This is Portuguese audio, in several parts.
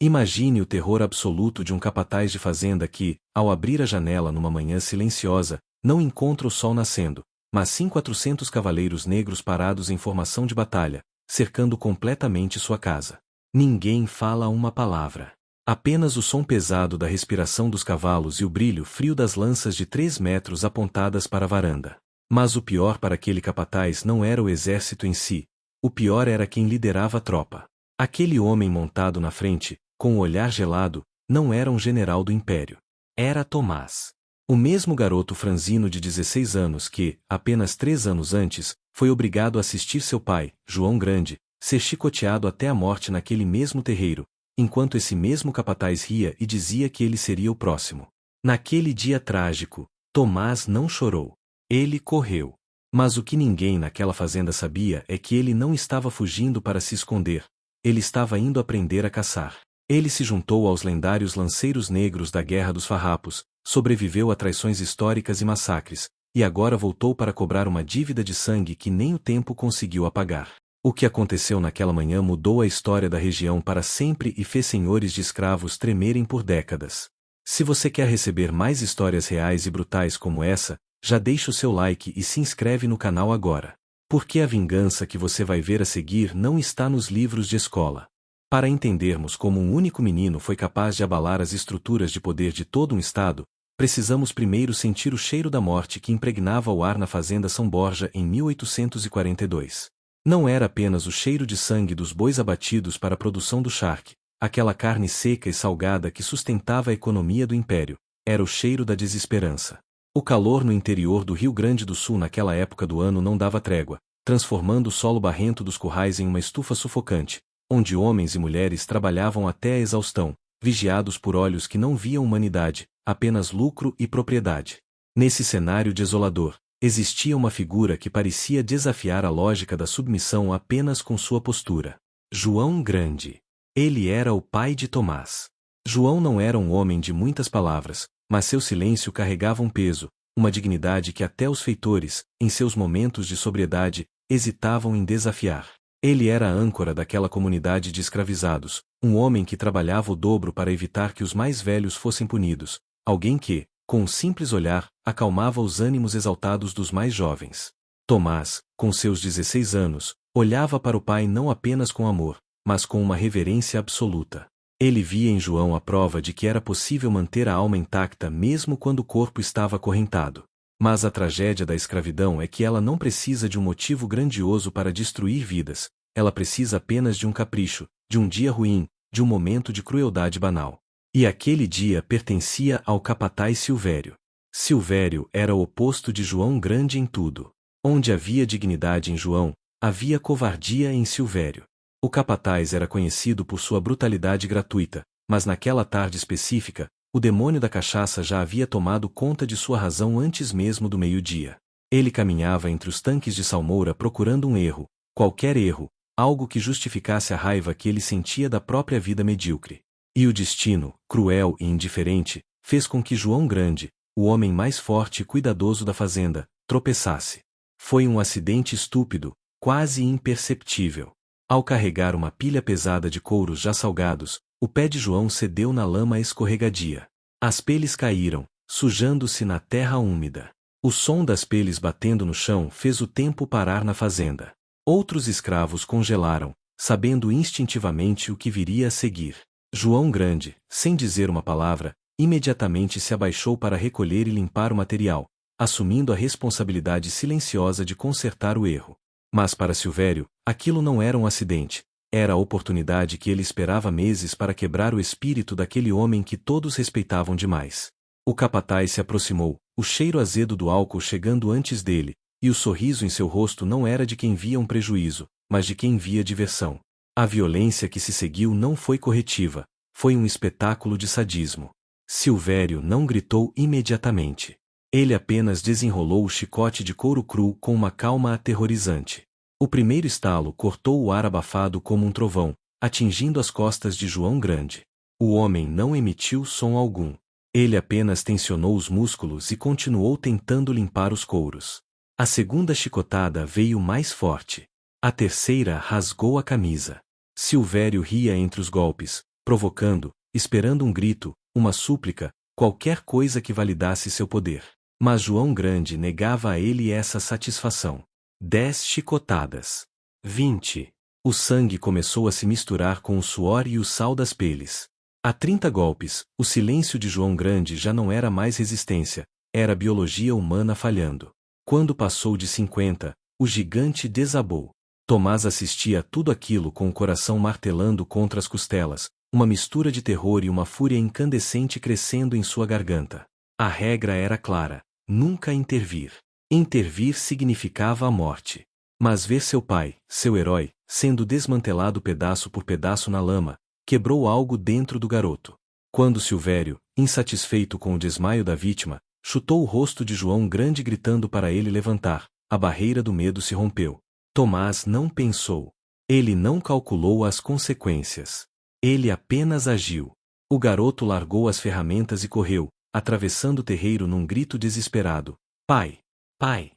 Imagine o terror absoluto de um capataz de fazenda que, ao abrir a janela numa manhã silenciosa, não encontra o sol nascendo, mas sim 400 cavaleiros negros parados em formação de batalha, cercando completamente sua casa. Ninguém fala uma palavra. Apenas o som pesado da respiração dos cavalos e o brilho frio das lanças de 3 metros apontadas para a varanda. Mas o pior para aquele capataz não era o exército em si, o pior era quem liderava a tropa. Aquele homem montado na frente, com o olhar gelado, não era um general do império. Era Tomás. O mesmo garoto franzino de 16 anos que, apenas 3 anos antes, foi obrigado a assistir seu pai, João Grande, ser chicoteado até a morte naquele mesmo terreiro, enquanto esse mesmo capataz ria e dizia que ele seria o próximo. Naquele dia trágico, Tomás não chorou. Ele correu. Mas o que ninguém naquela fazenda sabia é que ele não estava fugindo para se esconder. Ele estava indo aprender a caçar. Ele se juntou aos lendários lanceiros negros da Guerra dos Farrapos, sobreviveu a traições históricas e massacres, e agora voltou para cobrar uma dívida de sangue que nem o tempo conseguiu apagar. O que aconteceu naquela manhã mudou a história da região para sempre e fez senhores de escravos tremerem por décadas. Se você quer receber mais histórias reais e brutais como essa, já deixa o seu like e se inscreve no canal agora. Porque a vingança que você vai ver a seguir não está nos livros de escola. Para entendermos como um único menino foi capaz de abalar as estruturas de poder de todo um estado, precisamos primeiro sentir o cheiro da morte que impregnava o ar na fazenda São Borja em 1842. Não era apenas o cheiro de sangue dos bois abatidos para a produção do charque, aquela carne seca e salgada que sustentava a economia do império, era o cheiro da desesperança. O calor no interior do Rio Grande do Sul naquela época do ano não dava trégua, transformando o solo barrento dos currais em uma estufa sufocante, onde homens e mulheres trabalhavam até a exaustão, vigiados por olhos que não viam humanidade, apenas lucro e propriedade. Nesse cenário desolador, existia uma figura que parecia desafiar a lógica da submissão apenas com sua postura. João Grande. Ele era o pai de Tomás. João não era um homem de muitas palavras, mas seu silêncio carregava um peso, uma dignidade que até os feitores, em seus momentos de sobriedade, hesitavam em desafiar. Ele era a âncora daquela comunidade de escravizados, um homem que trabalhava o dobro para evitar que os mais velhos fossem punidos, alguém que, com um simples olhar, acalmava os ânimos exaltados dos mais jovens. Tomás, com seus 16 anos, olhava para o pai não apenas com amor, mas com uma reverência absoluta. Ele via em João a prova de que era possível manter a alma intacta mesmo quando o corpo estava acorrentado. Mas a tragédia da escravidão é que ela não precisa de um motivo grandioso para destruir vidas, ela precisa apenas de um capricho, de um dia ruim, de um momento de crueldade banal. E aquele dia pertencia ao capataz Silvério. Silvério era o oposto de João Grande em tudo. Onde havia dignidade em João, havia covardia em Silvério. O capataz era conhecido por sua brutalidade gratuita, mas naquela tarde específica, o demônio da cachaça já havia tomado conta de sua razão antes mesmo do meio-dia. Ele caminhava entre os tanques de salmoura procurando um erro, qualquer erro, algo que justificasse a raiva que ele sentia da própria vida medíocre. E o destino, cruel e indiferente, fez com que João Grande, o homem mais forte e cuidadoso da fazenda, tropeçasse. Foi um acidente estúpido, quase imperceptível. Ao carregar uma pilha pesada de couros já salgados, o pé de João cedeu na lama escorregadia. As peles caíram, sujando-se na terra úmida. O som das peles batendo no chão fez o tempo parar na fazenda. Outros escravos congelaram, sabendo instintivamente o que viria a seguir. João Grande, sem dizer uma palavra, imediatamente se abaixou para recolher e limpar o material, assumindo a responsabilidade silenciosa de consertar o erro. Mas para Silvério, aquilo não era um acidente, era a oportunidade que ele esperava meses para quebrar o espírito daquele homem que todos respeitavam demais. O capataz se aproximou, o cheiro azedo do álcool chegando antes dele, e o sorriso em seu rosto não era de quem via um prejuízo, mas de quem via diversão. A violência que se seguiu não foi corretiva, foi um espetáculo de sadismo. Silvério não gritou imediatamente. Ele apenas desenrolou o chicote de couro cru com uma calma aterrorizante. O primeiro estalo cortou o ar abafado como um trovão, atingindo as costas de João Grande. O homem não emitiu som algum. Ele apenas tensionou os músculos e continuou tentando limpar os couros. A segunda chicotada veio mais forte. A terceira rasgou a camisa. Silvério ria entre os golpes, provocando, esperando um grito, uma súplica, qualquer coisa que validasse seu poder. Mas João Grande negava a ele essa satisfação. 10 chicotadas. 20. O sangue começou a se misturar com o suor e o sal das peles. A 30 golpes, o silêncio de João Grande já não era mais resistência, era biologia humana falhando. Quando passou de 50, o gigante desabou. Tomás assistia a tudo aquilo com o coração martelando contra as costelas, uma mistura de terror e uma fúria incandescente crescendo em sua garganta. A regra era clara: nunca intervir. Intervir significava a morte. Mas ver seu pai, seu herói, sendo desmantelado pedaço por pedaço na lama, quebrou algo dentro do garoto. Quando Silvério, insatisfeito com o desmaio da vítima, chutou o rosto de João Grande gritando para ele levantar, a barreira do medo se rompeu. Tomás não pensou. Ele não calculou as consequências. Ele apenas agiu. O garoto largou as ferramentas e correu, atravessando o terreiro num grito desesperado. Pai! Pai!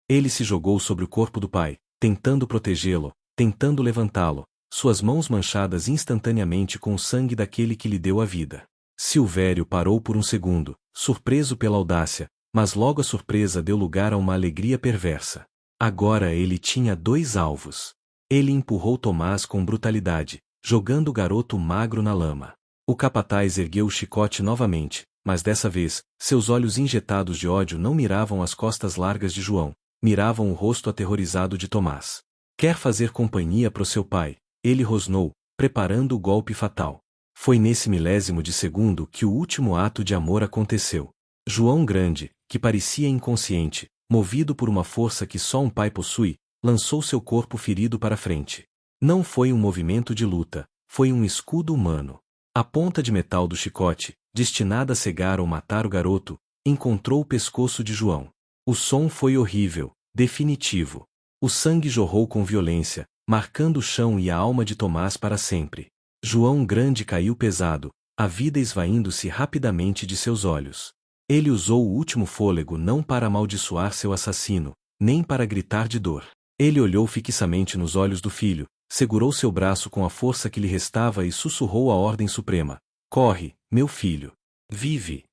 Ele se jogou sobre o corpo do pai, tentando protegê-lo, tentando levantá-lo, suas mãos manchadas instantaneamente com o sangue daquele que lhe deu a vida. Silvério parou por um segundo, surpreso pela audácia, mas logo a surpresa deu lugar a uma alegria perversa. Agora ele tinha 2 alvos. Ele empurrou Tomás com brutalidade, jogando o garoto magro na lama. O capataz ergueu o chicote novamente, mas dessa vez, seus olhos injetados de ódio não miravam as costas largas de João, miravam o rosto aterrorizado de Tomás. Quer fazer companhia pro seu pai? Ele rosnou, preparando o golpe fatal. Foi nesse milésimo de segundo que o último ato de amor aconteceu. João Grande, que parecia inconsciente, movido por uma força que só um pai possui, lançou seu corpo ferido para frente. Não foi um movimento de luta, foi um escudo humano. A ponta de metal do chicote, destinada a cegar ou matar o garoto, encontrou o pescoço de João. O som foi horrível, definitivo. O sangue jorrou com violência, marcando o chão e a alma de Tomás para sempre. João Grande caiu pesado, a vida esvaindo-se rapidamente de seus olhos. Ele usou o último fôlego não para amaldiçoar seu assassino, nem para gritar de dor. Ele olhou fixamente nos olhos do filho, segurou seu braço com a força que lhe restava e sussurrou a ordem suprema: corre, meu filho. Vive.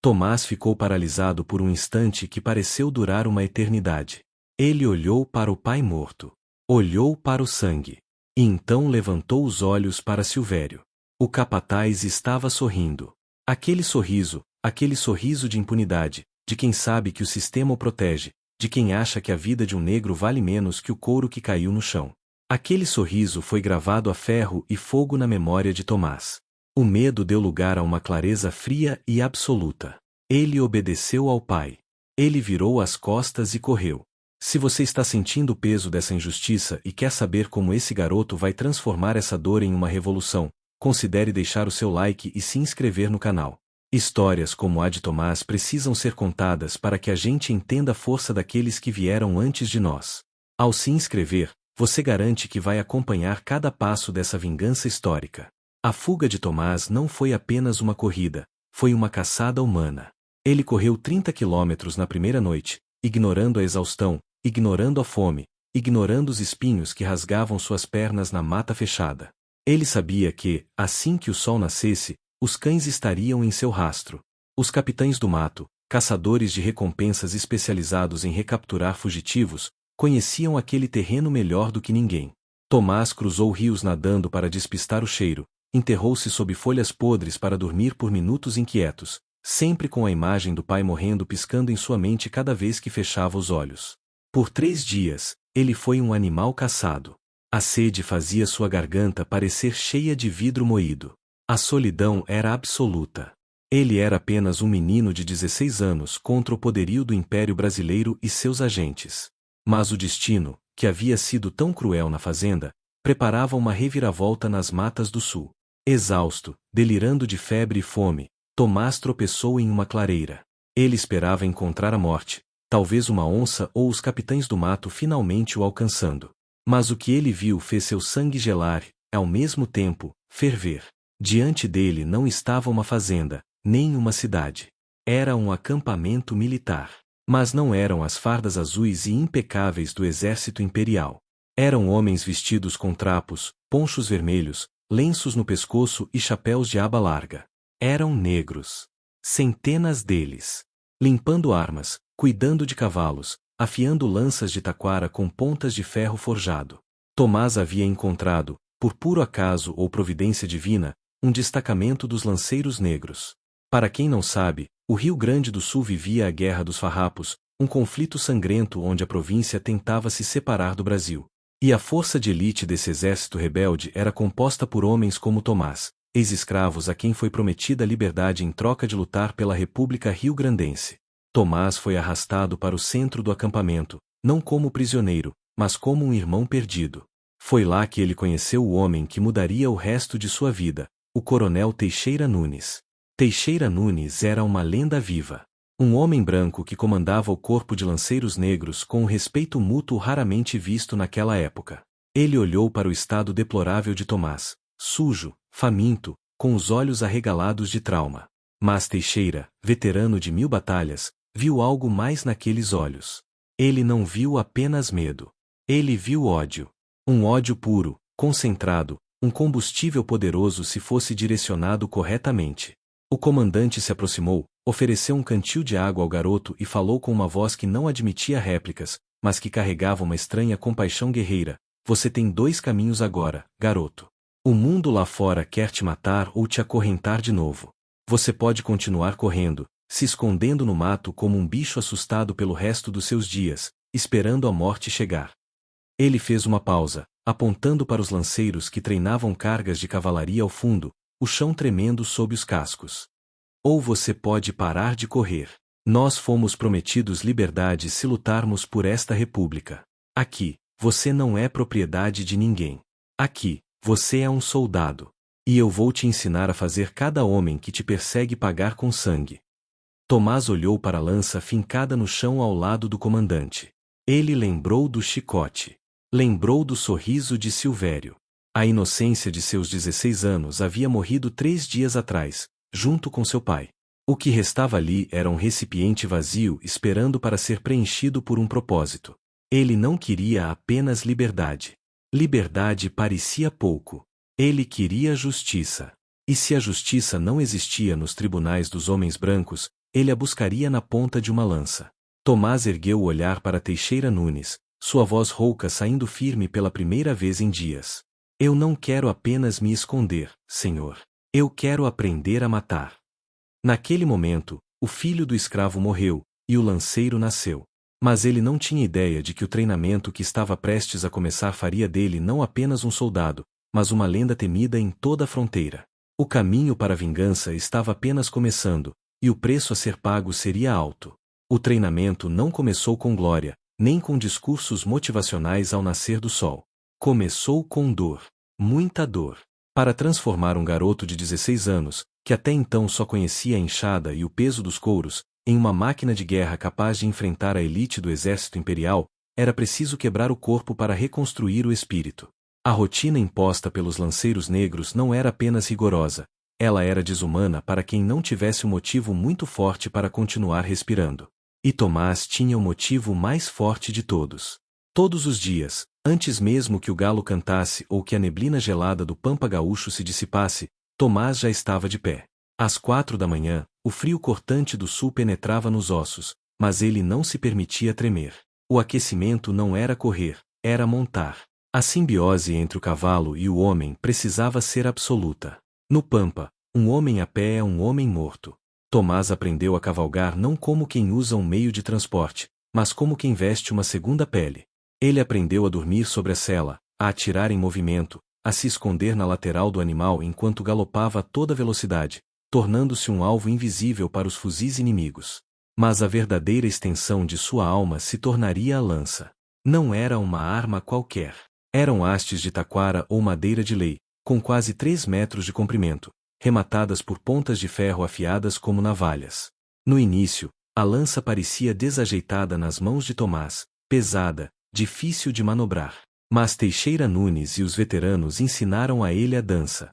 Tomás ficou paralisado por um instante que pareceu durar uma eternidade. Ele olhou para o pai morto. Olhou para o sangue. E então levantou os olhos para Silvério. O capataz estava sorrindo. Aquele sorriso de impunidade, de quem sabe que o sistema o protege, de quem acha que a vida de um negro vale menos que o couro que caiu no chão. Aquele sorriso foi gravado a ferro e fogo na memória de Tomás. O medo deu lugar a uma clareza fria e absoluta. Ele obedeceu ao pai. Ele virou as costas e correu. Se você está sentindo o peso dessa injustiça e quer saber como esse garoto vai transformar essa dor em uma revolução, considere deixar o seu like e se inscrever no canal. Histórias como a de Tomás precisam ser contadas para que a gente entenda a força daqueles que vieram antes de nós. Ao se inscrever, você garante que vai acompanhar cada passo dessa vingança histórica. A fuga de Tomás não foi apenas uma corrida, foi uma caçada humana. Ele correu 30 quilômetros na primeira noite, ignorando a exaustão, ignorando a fome, ignorando os espinhos que rasgavam suas pernas na mata fechada. Ele sabia que, assim que o sol nascesse, os cães estariam em seu rastro. Os capitães do mato, caçadores de recompensas especializados em recapturar fugitivos, conheciam aquele terreno melhor do que ninguém. Tomás cruzou rios nadando para despistar o cheiro, enterrou-se sob folhas podres para dormir por minutos inquietos, sempre com a imagem do pai morrendo piscando em sua mente cada vez que fechava os olhos. Por 3 dias, ele foi um animal caçado. A sede fazia sua garganta parecer cheia de vidro moído. A solidão era absoluta. Ele era apenas um menino de 16 anos contra o poderio do Império Brasileiro e seus agentes. Mas o destino, que havia sido tão cruel na fazenda, preparava uma reviravolta nas matas do sul. Exausto, delirando de febre e fome, Tomás tropeçou em uma clareira. Ele esperava encontrar a morte, talvez uma onça ou os capitães do mato finalmente o alcançando. Mas o que ele viu fez seu sangue gelar, e, ao mesmo tempo, ferver. Diante dele não estava uma fazenda, nem uma cidade. Era um acampamento militar. Mas não eram as fardas azuis e impecáveis do exército imperial. Eram homens vestidos com trapos, ponchos vermelhos, lenços no pescoço e chapéus de aba larga. Eram negros. Centenas deles. Limpando armas, cuidando de cavalos, afiando lanças de taquara com pontas de ferro forjado. Tomás havia encontrado, por puro acaso ou providência divina, um destacamento dos lanceiros negros. Para quem não sabe, o Rio Grande do Sul vivia a Guerra dos Farrapos, um conflito sangrento onde a província tentava se separar do Brasil. E a força de elite desse exército rebelde era composta por homens como Tomás, ex-escravos a quem foi prometida a liberdade em troca de lutar pela República Rio-Grandense. Tomás foi arrastado para o centro do acampamento, não como prisioneiro, mas como um irmão perdido. Foi lá que ele conheceu o homem que mudaria o resto de sua vida, o coronel Teixeira Nunes. Teixeira Nunes era uma lenda viva. Um homem branco que comandava o corpo de lanceiros negros com um respeito mútuo raramente visto naquela época. Ele olhou para o estado deplorável de Tomás, sujo, faminto, com os olhos arregalados de trauma. Mas Teixeira, veterano de 1000 batalhas, viu algo mais naqueles olhos. Ele não viu apenas medo. Ele viu ódio. Um ódio puro, concentrado, um combustível poderoso se fosse direcionado corretamente. O comandante se aproximou, ofereceu um cantil de água ao garoto e falou com uma voz que não admitia réplicas, mas que carregava uma estranha compaixão guerreira. Você tem 2 caminhos agora, garoto. O mundo lá fora quer te matar ou te acorrentar de novo. Você pode continuar correndo, se escondendo no mato como um bicho assustado pelo resto dos seus dias, esperando a morte chegar. Ele fez uma pausa, apontando para os lanceiros que treinavam cargas de cavalaria ao fundo, o chão tremendo sob os cascos. Ou você pode parar de correr. Nós fomos prometidos liberdade se lutarmos por esta república. Aqui, você não é propriedade de ninguém. Aqui, você é um soldado. E eu vou te ensinar a fazer cada homem que te persegue pagar com sangue. Tomás olhou para a lança fincada no chão ao lado do comandante. Ele lembrou do chicote. Lembrou do sorriso de Silvério. A inocência de seus 16 anos havia morrido 3 dias atrás, junto com seu pai. O que restava ali era um recipiente vazio esperando para ser preenchido por um propósito. Ele não queria apenas liberdade. Liberdade parecia pouco. Ele queria justiça. E se a justiça não existia nos tribunais dos homens brancos, ele a buscaria na ponta de uma lança. Tomás ergueu o olhar para Teixeira Nunes, sua voz rouca saindo firme pela primeira vez em dias. Eu não quero apenas me esconder, Senhor. Eu quero aprender a matar. Naquele momento, o filho do escravo morreu, e o lanceiro nasceu. Mas ele não tinha ideia de que o treinamento que estava prestes a começar faria dele não apenas um soldado, mas uma lenda temida em toda a fronteira. O caminho para a vingança estava apenas começando, e o preço a ser pago seria alto. O treinamento não começou com glória, nem com discursos motivacionais ao nascer do sol. Começou com dor. Muita dor. Para transformar um garoto de 16 anos, que até então só conhecia a enxada e o peso dos couros, em uma máquina de guerra capaz de enfrentar a elite do exército imperial, era preciso quebrar o corpo para reconstruir o espírito. A rotina imposta pelos lanceiros negros não era apenas rigorosa, ela era desumana para quem não tivesse um motivo muito forte para continuar respirando. E Tomás tinha o motivo mais forte de todos. Todos os dias, antes mesmo que o galo cantasse ou que a neblina gelada do Pampa Gaúcho se dissipasse, Tomás já estava de pé. Às 4 da manhã, o frio cortante do sul penetrava nos ossos, mas ele não se permitia tremer. O aquecimento não era correr, era montar. A simbiose entre o cavalo e o homem precisava ser absoluta. No Pampa, um homem a pé é um homem morto. Tomás aprendeu a cavalgar não como quem usa um meio de transporte, mas como quem veste uma segunda pele. Ele aprendeu a dormir sobre a sela, a atirar em movimento, a se esconder na lateral do animal enquanto galopava a toda velocidade, tornando-se um alvo invisível para os fuzis inimigos. Mas a verdadeira extensão de sua alma se tornaria a lança. Não era uma arma qualquer. Eram hastes de taquara ou madeira de lei, com quase 3 metros de comprimento, rematadas por pontas de ferro afiadas como navalhas. No início, a lança parecia desajeitada nas mãos de Tomás, pesada, difícil de manobrar. Mas Teixeira Nunes e os veteranos ensinaram a ele a dança.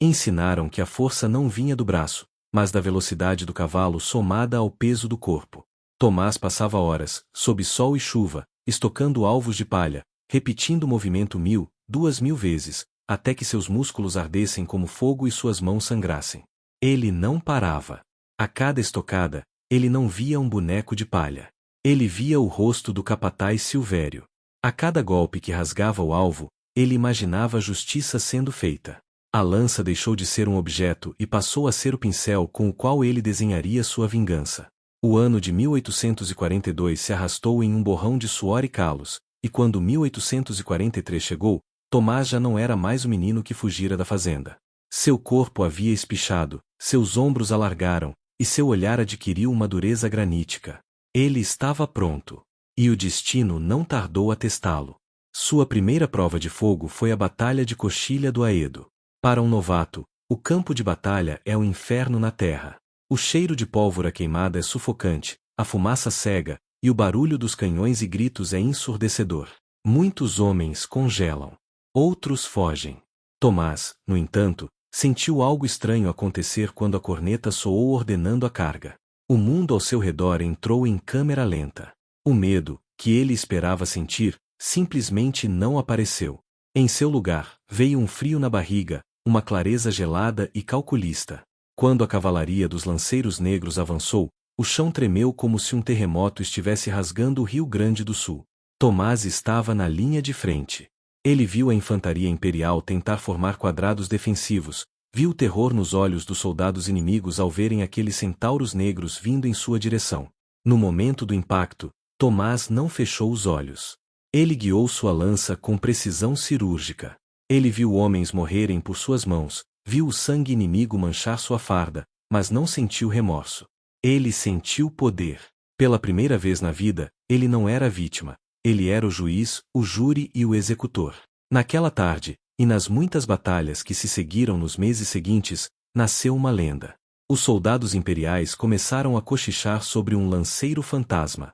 Ensinaram que a força não vinha do braço, mas da velocidade do cavalo somada ao peso do corpo. Tomás passava horas, sob sol e chuva, estocando alvos de palha, repetindo o movimento 1000, 2000 vezes, até que seus músculos ardessem como fogo e suas mãos sangrassem. Ele não parava. A cada estocada, ele não via um boneco de palha. Ele via o rosto do capataz Silvério. A cada golpe que rasgava o alvo, ele imaginava a justiça sendo feita. A lança deixou de ser um objeto e passou a ser o pincel com o qual ele desenharia sua vingança. O ano de 1842 se arrastou em um borrão de suor e calos, e quando 1843 chegou, Tomás já não era mais o menino que fugira da fazenda. Seu corpo havia espichado, seus ombros alargaram, e seu olhar adquiriu uma dureza granítica. Ele estava pronto. E o destino não tardou a testá-lo. Sua primeira prova de fogo foi a Batalha de Coxilha do Aedo. Para um novato, o campo de batalha é o inferno na terra. O cheiro de pólvora queimada é sufocante, a fumaça cega, e o barulho dos canhões e gritos é ensurdecedor. Muitos homens congelam. Outros fogem. Tomás, no entanto, sentiu algo estranho acontecer quando a corneta soou ordenando a carga. O mundo ao seu redor entrou em câmera lenta. O medo, que ele esperava sentir, simplesmente não apareceu. Em seu lugar, veio um frio na barriga, uma clareza gelada e calculista. Quando a cavalaria dos lanceiros negros avançou, o chão tremeu como se um terremoto estivesse rasgando o Rio Grande do Sul. Tomás estava na linha de frente. Ele viu a infantaria imperial tentar formar quadrados defensivos, viu o terror nos olhos dos soldados inimigos ao verem aqueles centauros negros vindo em sua direção. No momento do impacto, Tomás não fechou os olhos. Ele guiou sua lança com precisão cirúrgica. Ele viu homens morrerem por suas mãos, viu o sangue inimigo manchar sua farda, mas não sentiu remorso. Ele sentiu poder. Pela primeira vez na vida, ele não era vítima. Ele era o juiz, o júri e o executor. Naquela tarde, e nas muitas batalhas que se seguiram nos meses seguintes, nasceu uma lenda. Os soldados imperiais começaram a cochichar sobre um lanceiro fantasma.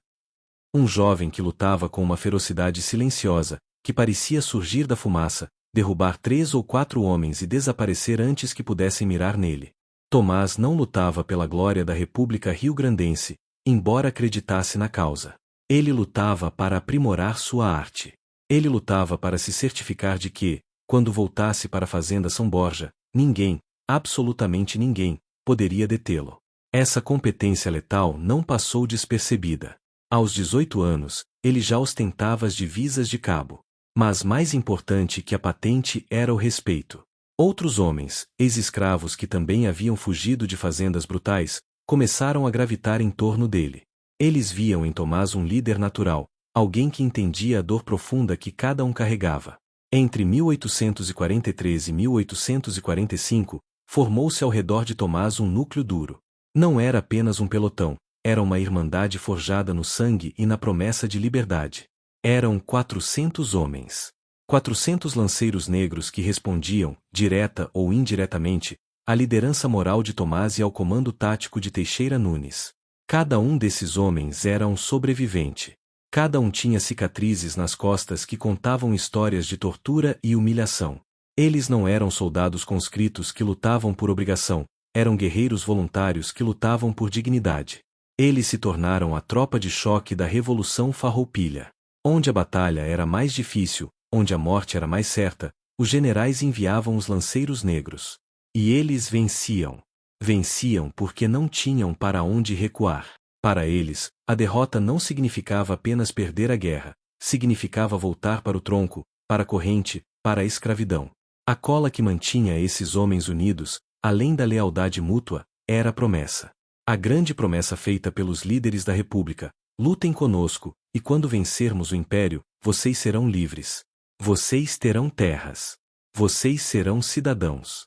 Um jovem que lutava com uma ferocidade silenciosa, que parecia surgir da fumaça, derrubar 3 ou 4 homens e desaparecer antes que pudessem mirar nele. Tomás não lutava pela glória da República Rio-Grandense, embora acreditasse na causa. Ele lutava para aprimorar sua arte. Ele lutava para se certificar de que, quando voltasse para a fazenda São Borja, ninguém, absolutamente ninguém, poderia detê-lo. Essa competência letal não passou despercebida. Aos 18 anos, ele já ostentava as divisas de cabo. Mas mais importante que a patente era o respeito. Outros homens, ex-escravos que também haviam fugido de fazendas brutais, começaram a gravitar em torno dele. Eles viam em Tomás um líder natural, alguém que entendia a dor profunda que cada um carregava. Entre 1843 e 1845, formou-se ao redor de Tomás um núcleo duro. Não era apenas um pelotão, era uma irmandade forjada no sangue e na promessa de liberdade. Eram 400 homens. 400 lanceiros negros que respondiam, direta ou indiretamente, à liderança moral de Tomás e ao comando tático de Teixeira Nunes. Cada um desses homens era um sobrevivente. Cada um tinha cicatrizes nas costas que contavam histórias de tortura e humilhação. Eles não eram soldados conscritos que lutavam por obrigação, eram guerreiros voluntários que lutavam por dignidade. Eles se tornaram a tropa de choque da Revolução Farroupilha. Onde a batalha era mais difícil, onde a morte era mais certa, os generais enviavam os lanceiros negros. E eles venciam. Venciam porque não tinham para onde recuar. Para eles, a derrota não significava apenas perder a guerra, significava voltar para o tronco, para a corrente, para a escravidão. A cola que mantinha esses homens unidos, além da lealdade mútua, era a promessa. A grande promessa feita pelos líderes da República: lutem conosco, e quando vencermos o Império, vocês serão livres. Vocês terão terras. Vocês serão cidadãos.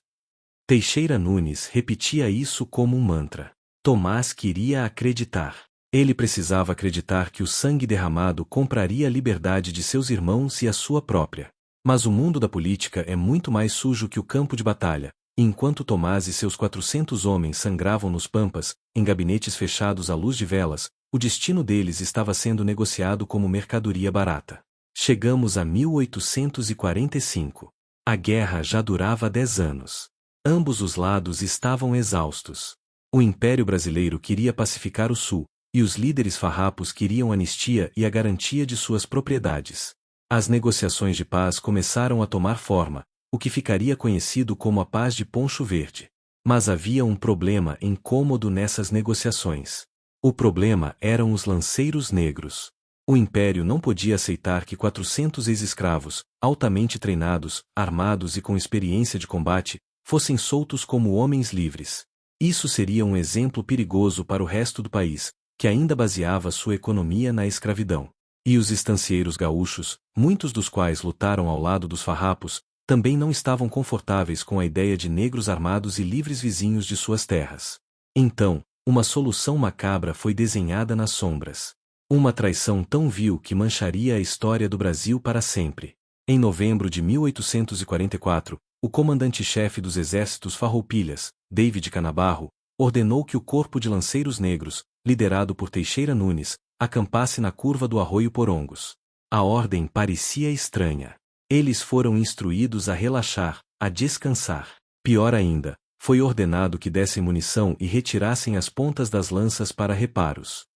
Teixeira Nunes repetia isso como um mantra. Tomás queria acreditar. Ele precisava acreditar que o sangue derramado compraria a liberdade de seus irmãos e a sua própria. Mas o mundo da política é muito mais sujo que o campo de batalha, e enquanto Tomás e seus 400 homens sangravam nos pampas, em gabinetes fechados à luz de velas, o destino deles estava sendo negociado como mercadoria barata. Chegamos a 1845. A guerra já durava 10 anos. Ambos os lados estavam exaustos. O Império Brasileiro queria pacificar o Sul, e os líderes farrapos queriam anistia e a garantia de suas propriedades. As negociações de paz começaram a tomar forma, o que ficaria conhecido como a Paz de Poncho Verde. Mas havia um problema incômodo nessas negociações. O problema eram os lanceiros negros. O Império não podia aceitar que 400 ex-escravos, altamente treinados, armados e com experiência de combate, fossem soltos como homens livres. Isso seria um exemplo perigoso para o resto do país, que ainda baseava sua economia na escravidão. E os estancieiros gaúchos, muitos dos quais lutaram ao lado dos farrapos, também não estavam confortáveis com a ideia de negros armados e livres vizinhos de suas terras. Então, uma solução macabra foi desenhada nas sombras. Uma traição tão vil que mancharia a história do Brasil para sempre. Em novembro de 1844, o comandante-chefe dos exércitos farroupilhas, David Canabarro, ordenou que o corpo de lanceiros negros, liderado por Teixeira Nunes, acampasse na curva do Arroio Porongos. A ordem parecia estranha. Eles foram instruídos a relaxar, a descansar. Pior ainda, foi ordenado que dessem munição e retirassem as pontas das lanças para reparos.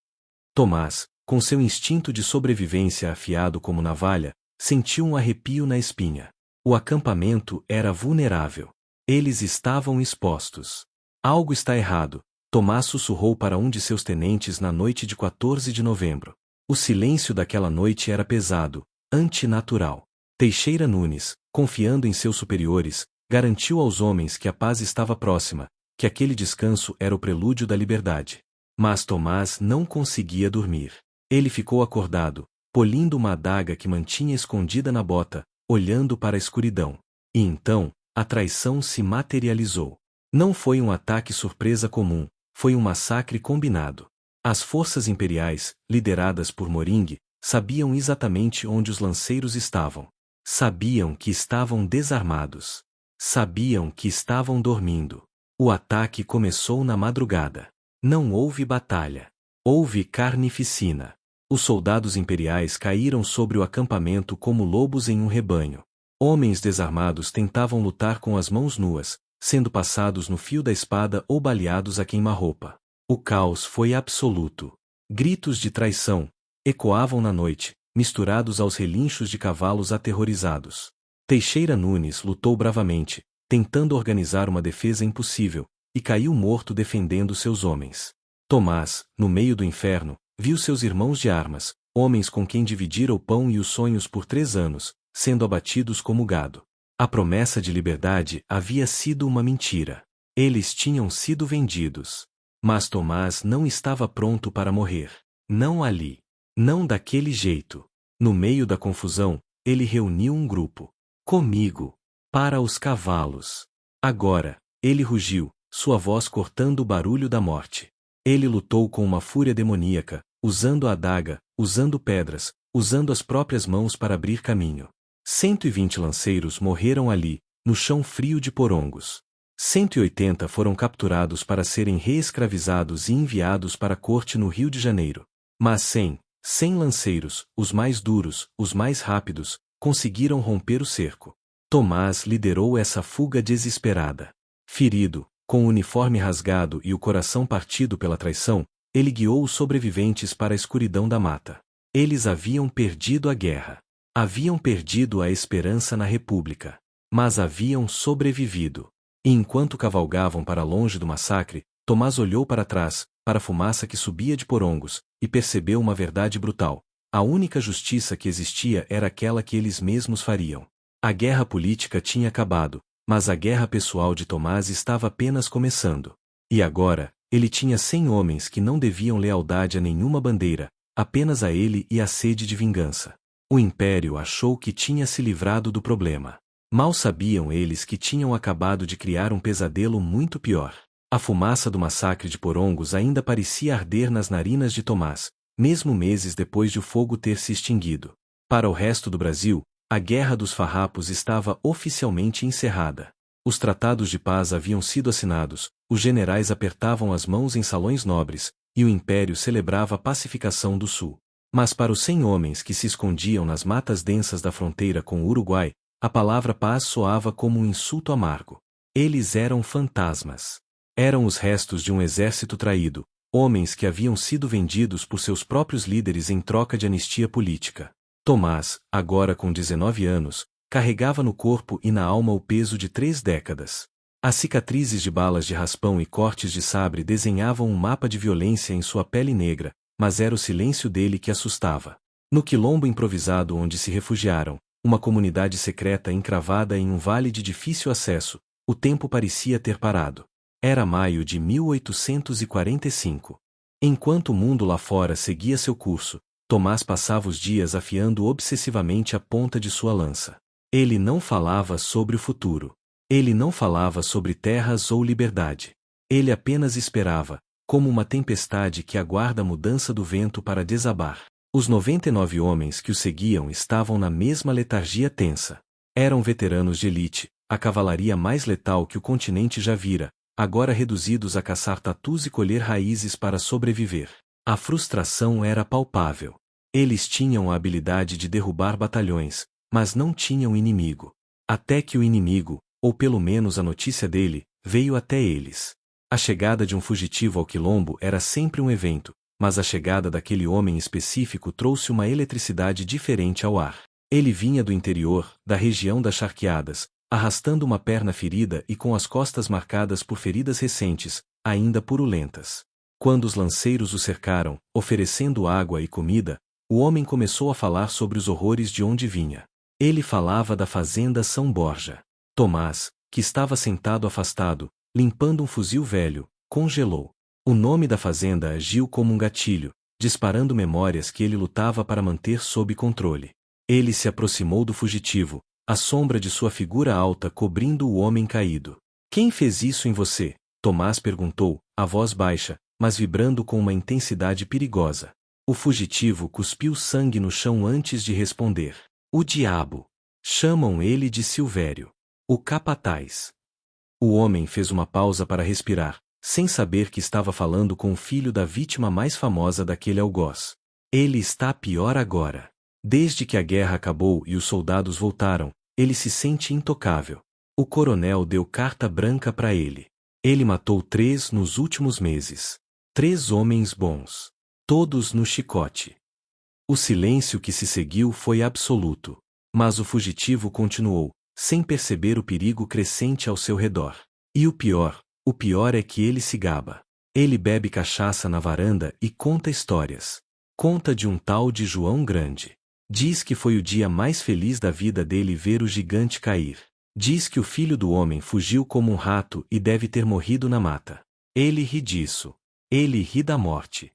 Tomás, com seu instinto de sobrevivência afiado como navalha, sentiu um arrepio na espinha. O acampamento era vulnerável. Eles estavam expostos. Algo está errado, Tomás sussurrou para um de seus tenentes na noite de 14 de novembro. O silêncio daquela noite era pesado, antinatural. Teixeira Nunes, confiando em seus superiores, garantiu aos homens que a paz estava próxima, que aquele descanso era o prelúdio da liberdade. Mas Tomás não conseguia dormir. Ele ficou acordado, polindo uma adaga que mantinha escondida na bota, olhando para a escuridão. E então, a traição se materializou. Não foi um ataque surpresa comum, foi um massacre combinado. As forças imperiais, lideradas por Moringue, sabiam exatamente onde os lanceiros estavam. Sabiam que estavam desarmados. Sabiam que estavam dormindo. O ataque começou na madrugada. Não houve batalha. Houve carnificina. Os soldados imperiais caíram sobre o acampamento como lobos em um rebanho. Homens desarmados tentavam lutar com as mãos nuas, sendo passados no fio da espada ou baleados a queima-roupa. O caos foi absoluto. Gritos de traição ecoavam na noite, misturados aos relinchos de cavalos aterrorizados. Teixeira Nunes lutou bravamente, tentando organizar uma defesa impossível, e caiu morto defendendo seus homens. Tomás, no meio do inferno, viu seus irmãos de armas, homens com quem dividira o pão e os sonhos por 3 anos, sendo abatidos como gado. A promessa de liberdade havia sido uma mentira. Eles tinham sido vendidos. Mas Tomás não estava pronto para morrer. Não ali. Não daquele jeito. No meio da confusão, ele reuniu um grupo. Comigo. Para os cavalos. Agora, ele rugiu, sua voz cortando o barulho da morte. Ele lutou com uma fúria demoníaca, usando a adaga, usando pedras, usando as próprias mãos para abrir caminho. 120 lanceiros morreram ali, no chão frio de Porongos. 180 foram capturados para serem reescravizados e enviados para a corte no Rio de Janeiro. Mas 100 lanceiros, os mais duros, os mais rápidos, conseguiram romper o cerco. Tomás liderou essa fuga desesperada. Ferido, com o uniforme rasgado e o coração partido pela traição, ele guiou os sobreviventes para a escuridão da mata. Eles haviam perdido a guerra. Haviam perdido a esperança na República. Mas haviam sobrevivido. E enquanto cavalgavam para longe do massacre, Tomás olhou para trás, para a fumaça que subia de Porongos, e percebeu uma verdade brutal. A única justiça que existia era aquela que eles mesmos fariam. A guerra política tinha acabado, mas a guerra pessoal de Tomás estava apenas começando. E agora, ele tinha 100 homens que não deviam lealdade a nenhuma bandeira, apenas a ele e a sede de vingança. O Império achou que tinha se livrado do problema. Mal sabiam eles que tinham acabado de criar um pesadelo muito pior. A fumaça do massacre de Porongos ainda parecia arder nas narinas de Tomás, mesmo meses depois de o fogo ter se extinguido. Para o resto do Brasil, a Guerra dos Farrapos estava oficialmente encerrada. Os tratados de paz haviam sido assinados, os generais apertavam as mãos em salões nobres, e o Império celebrava a pacificação do Sul. Mas para os 100 homens que se escondiam nas matas densas da fronteira com o Uruguai, a palavra paz soava como um insulto amargo. Eles eram fantasmas. Eram os restos de um exército traído, homens que haviam sido vendidos por seus próprios líderes em troca de anistia política. Tomás, agora com 19 anos, Carregava no corpo e na alma o peso de 3 décadas. As cicatrizes de balas de raspão e cortes de sabre desenhavam um mapa de violência em sua pele negra, mas era o silêncio dele que assustava. No quilombo improvisado onde se refugiaram, uma comunidade secreta encravada em um vale de difícil acesso, o tempo parecia ter parado. Era maio de 1845. Enquanto o mundo lá fora seguia seu curso, Tomás passava os dias afiando obsessivamente a ponta de sua lança. Ele não falava sobre o futuro. Ele não falava sobre terras ou liberdade. Ele apenas esperava, como uma tempestade que aguarda a mudança do vento para desabar. Os 99 homens que o seguiam estavam na mesma letargia tensa. Eram veteranos de elite, a cavalaria mais letal que o continente já vira, agora reduzidos a caçar tatus e colher raízes para sobreviver. A frustração era palpável. Eles tinham a habilidade de derrubar batalhões, mas não tinham inimigo. Até que o inimigo, ou pelo menos a notícia dele, veio até eles. A chegada de um fugitivo ao quilombo era sempre um evento, mas a chegada daquele homem específico trouxe uma eletricidade diferente ao ar. Ele vinha do interior, da região das charqueadas, arrastando uma perna ferida e com as costas marcadas por feridas recentes, ainda purulentas. Quando os lanceiros o cercaram, oferecendo água e comida, o homem começou a falar sobre os horrores de onde vinha. Ele falava da fazenda São Borja. Tomás, que estava sentado afastado, limpando um fuzil velho, congelou. O nome da fazenda agiu como um gatilho, disparando memórias que ele lutava para manter sob controle. Ele se aproximou do fugitivo, a sombra de sua figura alta cobrindo o homem caído. Quem fez isso em você? Tomás perguntou, a voz baixa, mas vibrando com uma intensidade perigosa. O fugitivo cuspiu sangue no chão antes de responder. O diabo. Chamam ele de Silvério. O capataz. O homem fez uma pausa para respirar, sem saber que estava falando com o filho da vítima mais famosa daquele algoz. Ele está pior agora. Desde que a guerra acabou e os soldados voltaram, ele se sente intocável. O coronel deu carta branca para ele. Ele matou 3 nos últimos meses. 3 homens bons. Todos no chicote. O silêncio que se seguiu foi absoluto. Mas o fugitivo continuou, sem perceber o perigo crescente ao seu redor. E o pior é que ele se gaba. Ele bebe cachaça na varanda e conta histórias. Conta de um tal de João Grande. Diz que foi o dia mais feliz da vida dele ver o gigante cair. Diz que o filho do homem fugiu como um rato e deve ter morrido na mata. Ele ri disso. Ele ri da morte.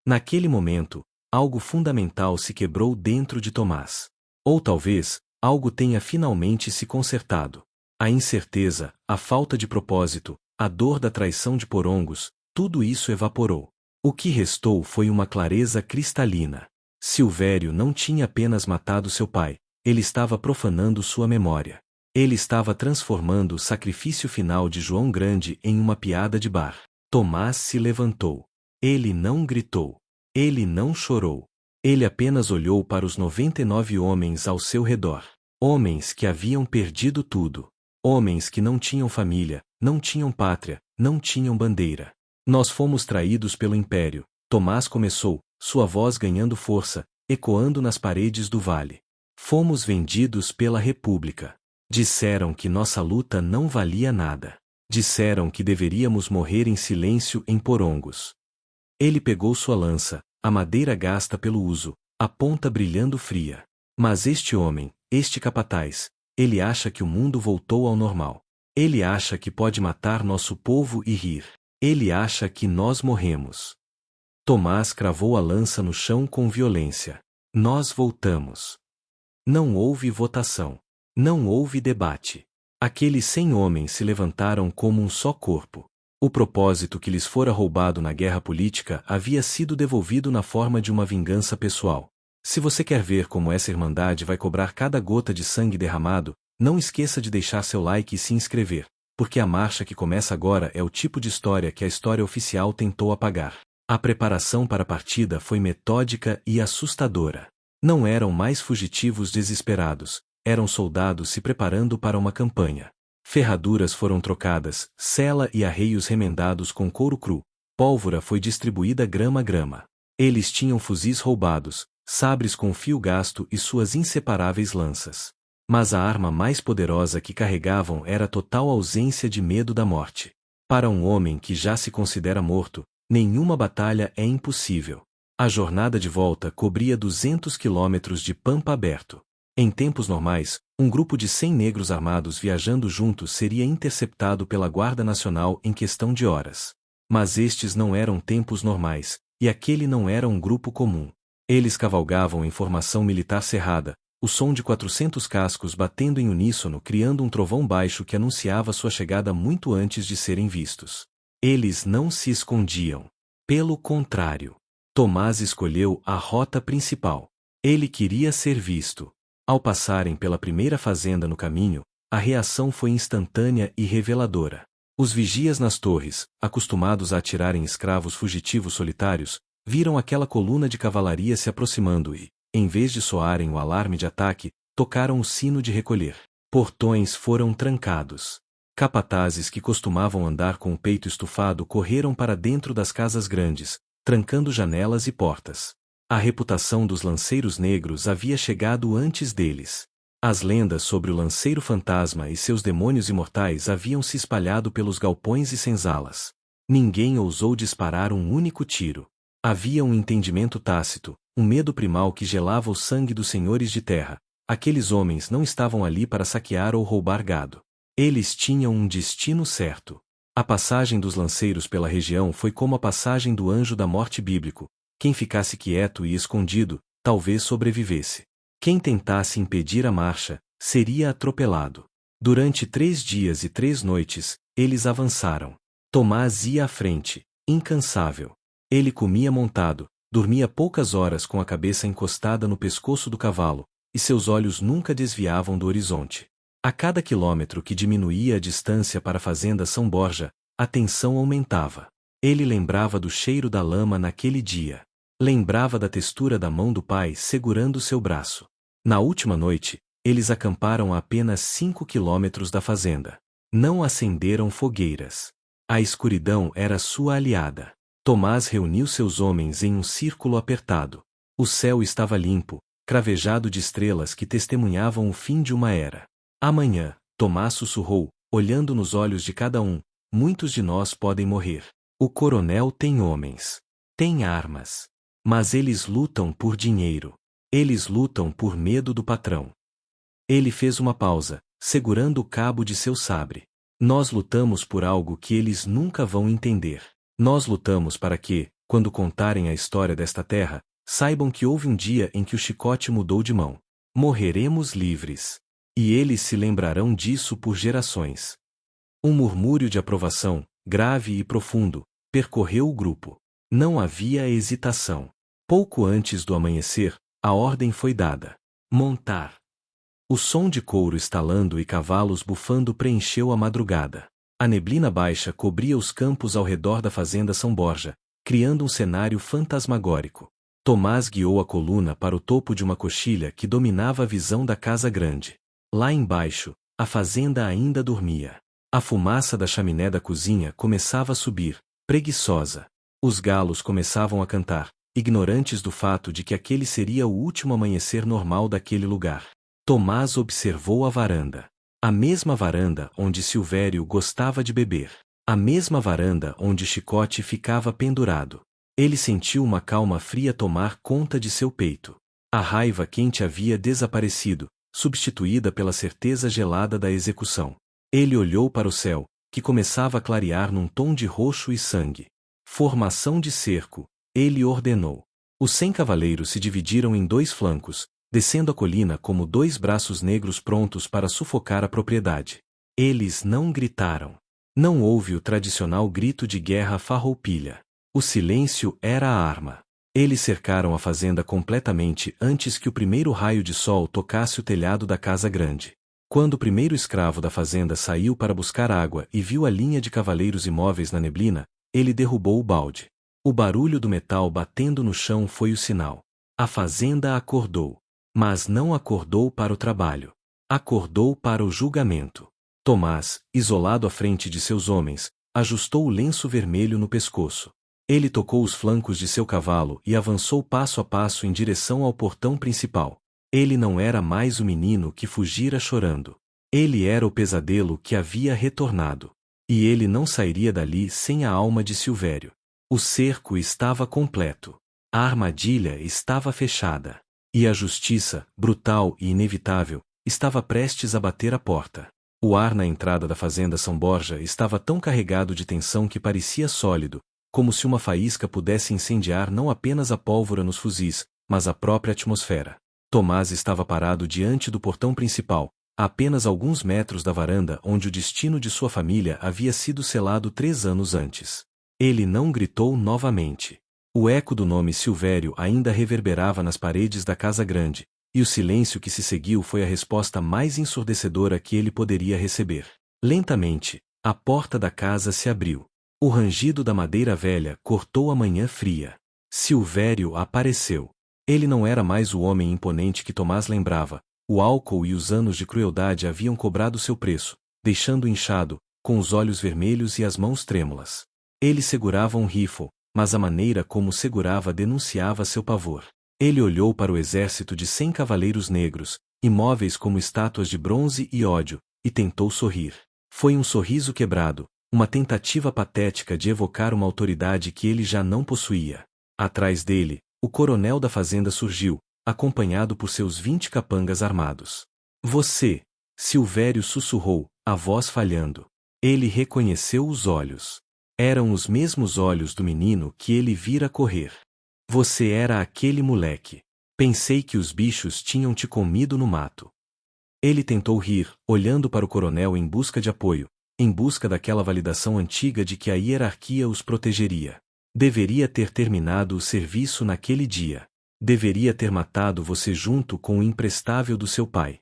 Naquele momento, algo fundamental se quebrou dentro de Tomás. Ou talvez, algo tenha finalmente se consertado. A incerteza, a falta de propósito, a dor da traição de Porongos, tudo isso evaporou. O que restou foi uma clareza cristalina. Silvério não tinha apenas matado seu pai, ele estava profanando sua memória. Ele estava transformando o sacrifício final de João Grande em uma piada de bar. Tomás se levantou. Ele não gritou. Ele não chorou. Ele apenas olhou para os 99 homens ao seu redor. Homens que haviam perdido tudo. Homens que não tinham família, não tinham pátria, não tinham bandeira. Nós fomos traídos pelo Império. Tomás começou, sua voz ganhando força, ecoando nas paredes do vale. Fomos vendidos pela República. Disseram que nossa luta não valia nada. Disseram que deveríamos morrer em silêncio em Porongos. Ele pegou sua lança, a madeira gasta pelo uso, a ponta brilhando fria. Mas este homem, este capataz, ele acha que o mundo voltou ao normal. Ele acha que pode matar nosso povo e rir. Ele acha que nós morremos. Tomás cravou a lança no chão com violência. Nós voltamos. Não houve votação. Não houve debate. Aqueles 100 homens se levantaram como um só corpo. O propósito que lhes fora roubado na guerra política havia sido devolvido na forma de uma vingança pessoal. Se você quer ver como essa irmandade vai cobrar cada gota de sangue derramado, não esqueça de deixar seu like e se inscrever, porque a marcha que começa agora é o tipo de história que a história oficial tentou apagar. A preparação para a partida foi metódica e assustadora. Não eram mais fugitivos desesperados, eram soldados se preparando para uma campanha. Ferraduras foram trocadas, sela e arreios remendados com couro cru, pólvora foi distribuída grama a grama. Eles tinham fuzis roubados, sabres com fio gasto e suas inseparáveis lanças. Mas a arma mais poderosa que carregavam era a total ausência de medo da morte. Para um homem que já se considera morto, nenhuma batalha é impossível. A jornada de volta cobria 200 quilômetros de pampa aberto. Em tempos normais, um grupo de 100 negros armados viajando juntos seria interceptado pela Guarda Nacional em questão de horas. Mas estes não eram tempos normais, e aquele não era um grupo comum. Eles cavalgavam em formação militar cerrada, o som de 400 cascos batendo em uníssono criando um trovão baixo que anunciava sua chegada muito antes de serem vistos. Eles não se escondiam. Pelo contrário, Tomás escolheu a rota principal. Ele queria ser visto. Ao passarem pela primeira fazenda no caminho, a reação foi instantânea e reveladora. Os vigias nas torres, acostumados a atirar em escravos fugitivos solitários, viram aquela coluna de cavalaria se aproximando e, em vez de soarem o alarme de ataque, tocaram o sino de recolher. Portões foram trancados. Capatazes que costumavam andar com o peito estufado correram para dentro das casas grandes, trancando janelas e portas. A reputação dos lanceiros negros havia chegado antes deles. As lendas sobre o lanceiro fantasma e seus demônios imortais haviam se espalhado pelos galpões e senzalas. Ninguém ousou disparar um único tiro. Havia um entendimento tácito, um medo primal que gelava o sangue dos senhores de terra. Aqueles homens não estavam ali para saquear ou roubar gado. Eles tinham um destino certo. A passagem dos lanceiros pela região foi como a passagem do anjo da morte bíblico. Quem ficasse quieto e escondido, talvez sobrevivesse. Quem tentasse impedir a marcha, seria atropelado. Durante 3 dias e 3 noites, eles avançaram. Tomás ia à frente, incansável. Ele comia montado, dormia poucas horas com a cabeça encostada no pescoço do cavalo, e seus olhos nunca desviavam do horizonte. A cada quilômetro que diminuía a distância para a fazenda São Borja, a tensão aumentava. Ele lembrava do cheiro da lama naquele dia. Lembrava da textura da mão do pai segurando seu braço. Na última noite, eles acamparam a apenas 5 quilômetros da fazenda. Não acenderam fogueiras. A escuridão era sua aliada. Tomás reuniu seus homens em um círculo apertado. O céu estava limpo, cravejado de estrelas que testemunhavam o fim de uma era. Amanhã, Tomás sussurrou, olhando nos olhos de cada um, muitos de nós podem morrer. O coronel tem homens. Tem armas. Mas eles lutam por dinheiro. Eles lutam por medo do patrão. Ele fez uma pausa, segurando o cabo de seu sabre. Nós lutamos por algo que eles nunca vão entender. Nós lutamos para que, quando contarem a história desta terra, saibam que houve um dia em que o chicote mudou de mão. Morreremos livres. E eles se lembrarão disso por gerações. Um murmúrio de aprovação, grave e profundo, percorreu o grupo. Não havia hesitação. Pouco antes do amanhecer, a ordem foi dada. Montar. O som de couro estalando e cavalos bufando preencheu a madrugada. A neblina baixa cobria os campos ao redor da fazenda São Borja, criando um cenário fantasmagórico. Tomás guiou a coluna para o topo de uma coxilha que dominava a visão da casa grande. Lá embaixo, a fazenda ainda dormia. A fumaça da chaminé da cozinha começava a subir, preguiçosa. Os galos começavam a cantar, ignorantes do fato de que aquele seria o último amanhecer normal daquele lugar. Tomás observou a varanda. A mesma varanda onde Silvério gostava de beber. A mesma varanda onde Chicote ficava pendurado. Ele sentiu uma calma fria tomar conta de seu peito. A raiva quente havia desaparecido, substituída pela certeza gelada da execução. Ele olhou para o céu, que começava a clarear num tom de roxo e sangue. Formação de cerco, ele ordenou. Os 100 cavaleiros se dividiram em 2 flancos, descendo a colina como 2 braços negros prontos para sufocar a propriedade. Eles não gritaram. Não houve o tradicional grito de guerra farroupilha. O silêncio era a arma. Eles cercaram a fazenda completamente antes que o primeiro raio de sol tocasse o telhado da casa grande. Quando o primeiro escravo da fazenda saiu para buscar água e viu a linha de cavaleiros imóveis na neblina, ele derrubou o balde. O barulho do metal batendo no chão foi o sinal. A fazenda acordou. Mas não acordou para o trabalho. Acordou para o julgamento. Tomás, isolado à frente de seus homens, ajustou o lenço vermelho no pescoço. Ele tocou os flancos de seu cavalo e avançou passo a passo em direção ao portão principal. Ele não era mais o menino que fugira chorando. Ele era o pesadelo que havia retornado. E ele não sairia dali sem a alma de Silvério. O cerco estava completo. A armadilha estava fechada. E a justiça, brutal e inevitável, estava prestes a bater a porta. O ar na entrada da fazenda São Borja estava tão carregado de tensão que parecia sólido, como se uma faísca pudesse incendiar não apenas a pólvora nos fuzis, mas a própria atmosfera. Tomás estava parado diante do portão principal, a apenas alguns metros da varanda onde o destino de sua família havia sido selado 3 anos antes. Ele não gritou novamente. O eco do nome Silvério ainda reverberava nas paredes da casa grande, e o silêncio que se seguiu foi a resposta mais ensurdecedora que ele poderia receber. Lentamente, a porta da casa se abriu. O rangido da madeira velha cortou a manhã fria. Silvério apareceu. Ele não era mais o homem imponente que Tomás lembrava. O álcool e os anos de crueldade haviam cobrado seu preço, deixando-o inchado, com os olhos vermelhos e as mãos trêmulas. Ele segurava um rifle, mas a maneira como o segurava denunciava seu pavor. Ele olhou para o exército de 100 cavaleiros negros, imóveis como estátuas de bronze e ódio, e tentou sorrir. Foi um sorriso quebrado, uma tentativa patética de evocar uma autoridade que ele já não possuía. Atrás dele, o coronel da fazenda surgiu, acompanhado por seus 20 capangas armados. Você! Silvério sussurrou, a voz falhando. Ele reconheceu os olhos. Eram os mesmos olhos do menino que ele vira correr. Você era aquele moleque. Pensei que os bichos tinham te comido no mato. Ele tentou rir, olhando para o coronel em busca de apoio, em busca daquela validação antiga de que a hierarquia os protegeria. Deveria ter terminado o serviço naquele dia. Deveria ter matado você junto com o imprestável do seu pai.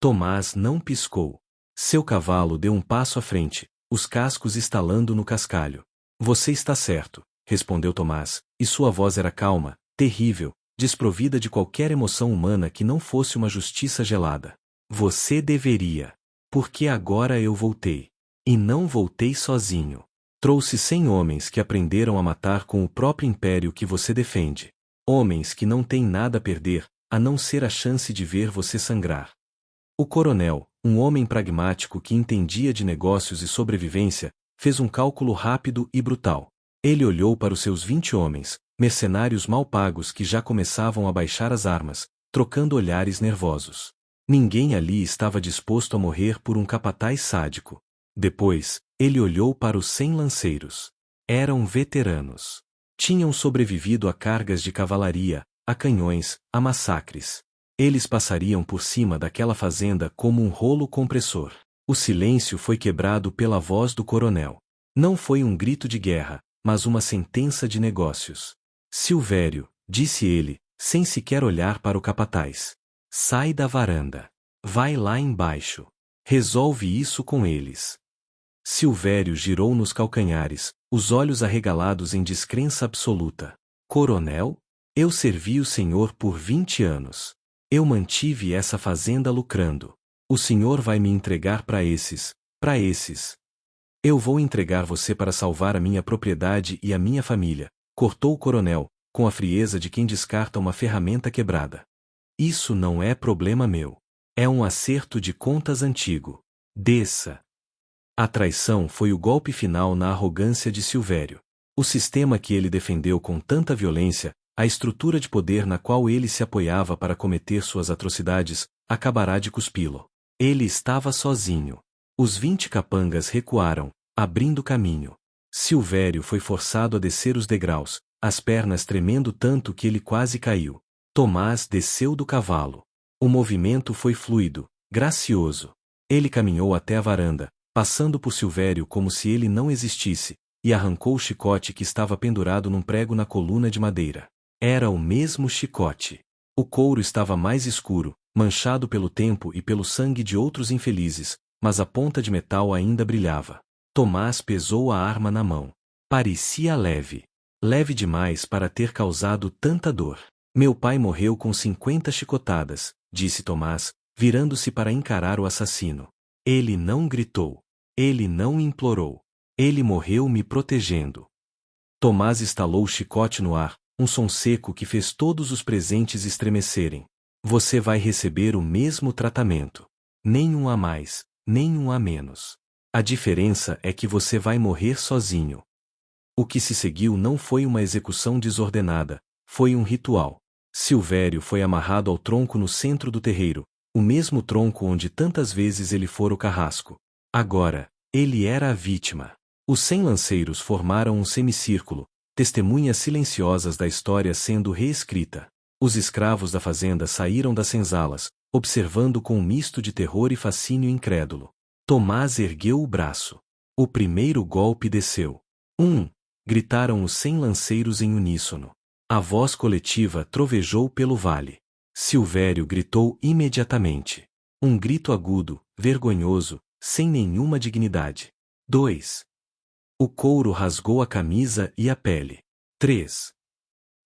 Tomás não piscou. Seu cavalo deu um passo à frente, os cascos estalando no cascalho. Você está certo, respondeu Tomás, e sua voz era calma, terrível, desprovida de qualquer emoção humana que não fosse uma justiça gelada. Você deveria. Porque agora eu voltei. E não voltei sozinho. Trouxe 100 homens que aprenderam a matar com o próprio império que você defende. Homens que não têm nada a perder, a não ser a chance de ver você sangrar. O coronel, um homem pragmático que entendia de negócios e sobrevivência, fez um cálculo rápido e brutal. Ele olhou para os seus 20 homens, mercenários mal pagos que já começavam a baixar as armas, trocando olhares nervosos. Ninguém ali estava disposto a morrer por um capataz sádico. Depois, ele olhou para os 100 lanceiros. Eram veteranos. Tinham sobrevivido a cargas de cavalaria, a canhões, a massacres. Eles passariam por cima daquela fazenda como um rolo compressor. O silêncio foi quebrado pela voz do coronel. Não foi um grito de guerra, mas uma sentença de negócios. Silvério, disse ele, sem sequer olhar para o capataz. Sai da varanda. Vai lá embaixo. Resolve isso com eles. Silvério girou nos calcanhares, os olhos arregalados em descrença absoluta. Coronel? Eu servi o senhor por 20 anos. Eu mantive essa fazenda lucrando. O senhor vai me entregar para esses. Eu vou entregar você para salvar a minha propriedade e a minha família, cortou o coronel, com a frieza de quem descarta uma ferramenta quebrada. Isso não é problema meu. É um acerto de contas antigo. Desça. A traição foi o golpe final na arrogância de Silvério. O sistema que ele defendeu com tanta violência, a estrutura de poder na qual ele se apoiava para cometer suas atrocidades, acabará de cuspi-lo. Ele estava sozinho. Os 20 capangas recuaram, abrindo caminho. Silvério foi forçado a descer os degraus, as pernas tremendo tanto que ele quase caiu. Tomás desceu do cavalo. O movimento foi fluido, gracioso. Ele caminhou até a varanda, passando por Silvério como se ele não existisse, e arrancou o chicote que estava pendurado num prego na coluna de madeira. Era o mesmo chicote. O couro estava mais escuro, manchado pelo tempo e pelo sangue de outros infelizes, mas a ponta de metal ainda brilhava. Tomás pesou a arma na mão. Parecia leve. Leve demais para ter causado tanta dor. Meu pai morreu com 50 chicotadas, disse Tomás, virando-se para encarar o assassino. Ele não gritou. Ele não implorou. Ele morreu me protegendo. Tomás estalou o chicote no ar, um som seco que fez todos os presentes estremecerem. Você vai receber o mesmo tratamento. Nenhum a mais, nenhum a menos. A diferença é que você vai morrer sozinho. O que se seguiu não foi uma execução desordenada, foi um ritual. Silvério foi amarrado ao tronco no centro do terreiro, o mesmo tronco onde tantas vezes ele fora o carrasco. Agora, ele era a vítima. Os 100 lanceiros formaram um semicírculo, testemunhas silenciosas da história sendo reescrita. Os escravos da fazenda saíram das senzalas, observando com um misto de terror e fascínio incrédulo. Tomás ergueu o braço. O primeiro golpe desceu. Gritaram os 100 lanceiros em uníssono. A voz coletiva trovejou pelo vale. Silvério gritou imediatamente. Um grito agudo, vergonhoso, sem nenhuma dignidade. 2. O couro rasgou a camisa e a pele. 3.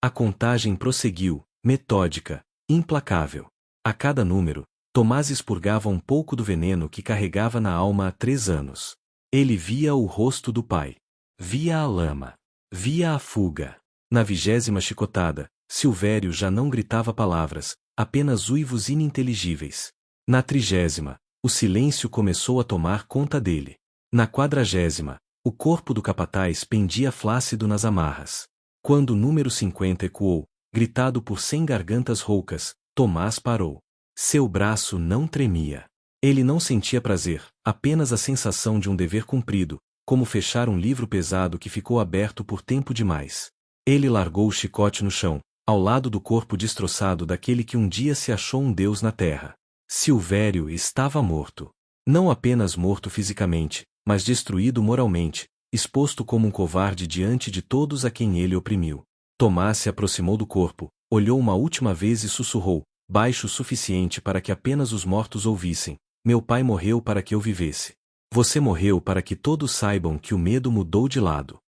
A contagem prosseguiu, metódica, implacável. A cada número, Tomás expurgava um pouco do veneno que carregava na alma há 3 anos. Ele via o rosto do pai. Via a lama. Via a fuga. Na 20ª chicotada, Silvério já não gritava palavras, apenas uivos ininteligíveis. Na 30ª, o silêncio começou a tomar conta dele. Na 40ª, o corpo do capataz pendia flácido nas amarras. Quando o número 50 ecoou, gritado por 100 gargantas roucas, Tomás parou. Seu braço não tremia. Ele não sentia prazer, apenas a sensação de um dever cumprido, como fechar um livro pesado que ficou aberto por tempo demais. Ele largou o chicote no chão, ao lado do corpo destroçado daquele que um dia se achou um deus na terra. Silvério estava morto. Não apenas morto fisicamente, mas destruído moralmente, exposto como um covarde diante de todos a quem ele oprimiu. Tomás se aproximou do corpo, olhou uma última vez e sussurrou, baixo o suficiente para que apenas os mortos ouvissem: meu pai morreu para que eu vivesse. Você morreu para que todos saibam que o medo mudou de lado.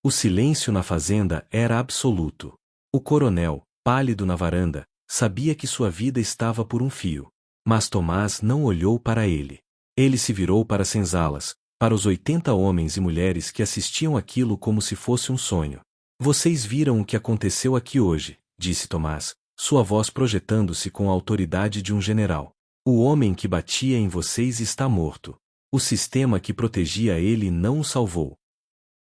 O silêncio na fazenda era absoluto. O coronel, pálido na varanda, sabia que sua vida estava por um fio. Mas Tomás não olhou para ele. Ele se virou para as senzalas, para os 80 homens e mulheres que assistiam aquilo como se fosse um sonho. Vocês viram o que aconteceu aqui hoje, disse Tomás, sua voz projetando-se com a autoridade de um general. O homem que batia em vocês está morto. O sistema que protegia ele não o salvou.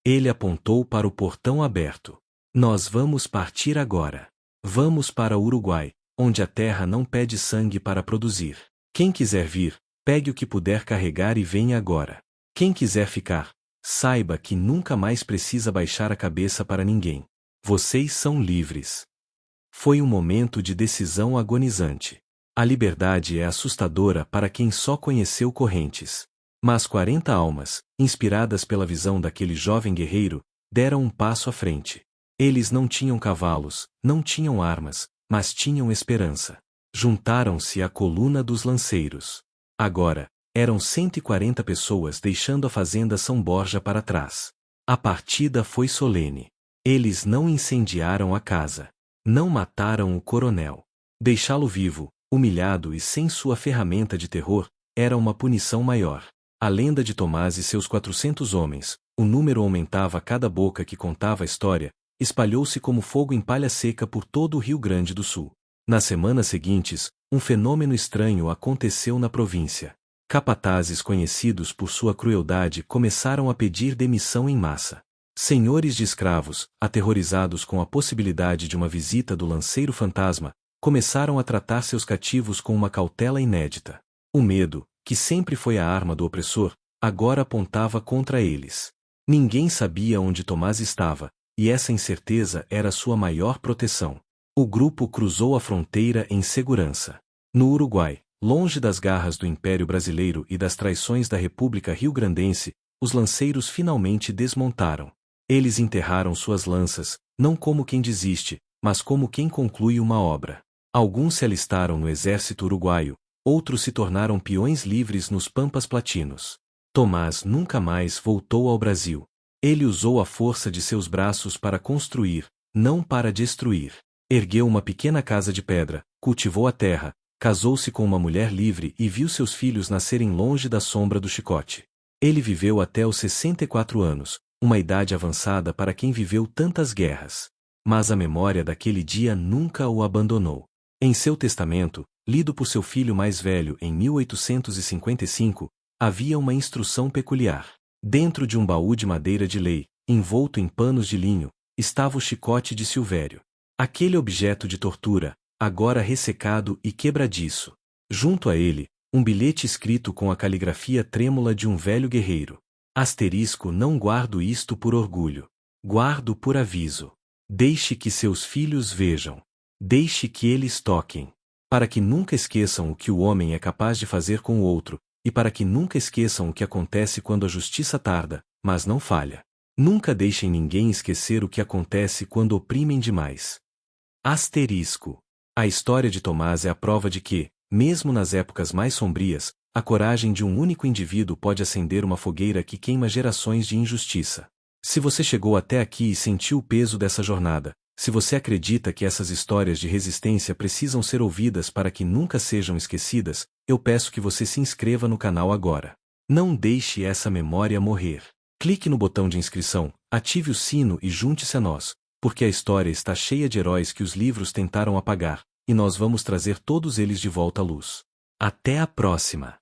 Ele apontou para o portão aberto. Nós vamos partir agora. Vamos para o Uruguai, onde a terra não pede sangue para produzir. Quem quiser vir, pegue o que puder carregar e venha agora. Quem quiser ficar, saiba que nunca mais precisa baixar a cabeça para ninguém. Vocês são livres. Foi um momento de decisão agonizante. A liberdade é assustadora para quem só conheceu correntes. Mas 40 almas, inspiradas pela visão daquele jovem guerreiro, deram um passo à frente. Eles não tinham cavalos, não tinham armas, mas tinham esperança. Juntaram-se à coluna dos lanceiros. Agora, eram 140 pessoas deixando a fazenda São Borja para trás. A partida foi solene. Eles não incendiaram a casa. Não mataram o coronel. Deixá-lo vivo, humilhado e sem sua ferramenta de terror, era uma punição maior. A lenda de Tomás e seus 400 homens, o número aumentava a cada boca que contava a história, espalhou-se como fogo em palha seca por todo o Rio Grande do Sul. Nas semanas seguintes, um fenômeno estranho aconteceu na província. Capatazes conhecidos por sua crueldade começaram a pedir demissão em massa. Senhores de escravos, aterrorizados com a possibilidade de uma visita do lanceiro fantasma, começaram a tratar seus cativos com uma cautela inédita. O medo, que sempre foi a arma do opressor, agora apontava contra eles. Ninguém sabia onde Tomás estava, e essa incerteza era sua maior proteção. O grupo cruzou a fronteira em segurança. No Uruguai, longe das garras do Império Brasileiro e das traições da República Rio-Grandense, os lanceiros finalmente desmontaram. Eles enterraram suas lanças, não como quem desiste, mas como quem conclui uma obra. Alguns se alistaram no exército uruguaio, outros se tornaram peões livres nos Pampas Platinos. Tomás nunca mais voltou ao Brasil. Ele usou a força de seus braços para construir, não para destruir. Ergueu uma pequena casa de pedra, cultivou a terra, casou-se com uma mulher livre e viu seus filhos nascerem longe da sombra do chicote. Ele viveu até os 64 anos, uma idade avançada para quem viveu tantas guerras. Mas a memória daquele dia nunca o abandonou. Em seu testamento, lido por seu filho mais velho em 1855, havia uma instrução peculiar. Dentro de um baú de madeira de lei, envolto em panos de linho, estava o chicote de Silvério. Aquele objeto de tortura, agora ressecado e quebradiço. Junto a ele, um bilhete escrito com a caligrafia trêmula de um velho guerreiro. Asterisco: não guardo isto por orgulho. Guardo por aviso. Deixe que seus filhos vejam. Deixe que eles toquem. Para que nunca esqueçam o que o homem é capaz de fazer com o outro, e para que nunca esqueçam o que acontece quando a justiça tarda, mas não falha. Nunca deixem ninguém esquecer o que acontece quando oprimem demais. Asterisco. A história de Tomás é a prova de que, mesmo nas épocas mais sombrias, a coragem de um único indivíduo pode acender uma fogueira que queima gerações de injustiça. Se você chegou até aqui e sentiu o peso dessa jornada, se você acredita que essas histórias de resistência precisam ser ouvidas para que nunca sejam esquecidas, eu peço que você se inscreva no canal agora. Não deixe essa memória morrer. Clique no botão de inscrição, ative o sino e junte-se a nós, porque a história está cheia de heróis que os livros tentaram apagar, e nós vamos trazer todos eles de volta à luz. Até a próxima!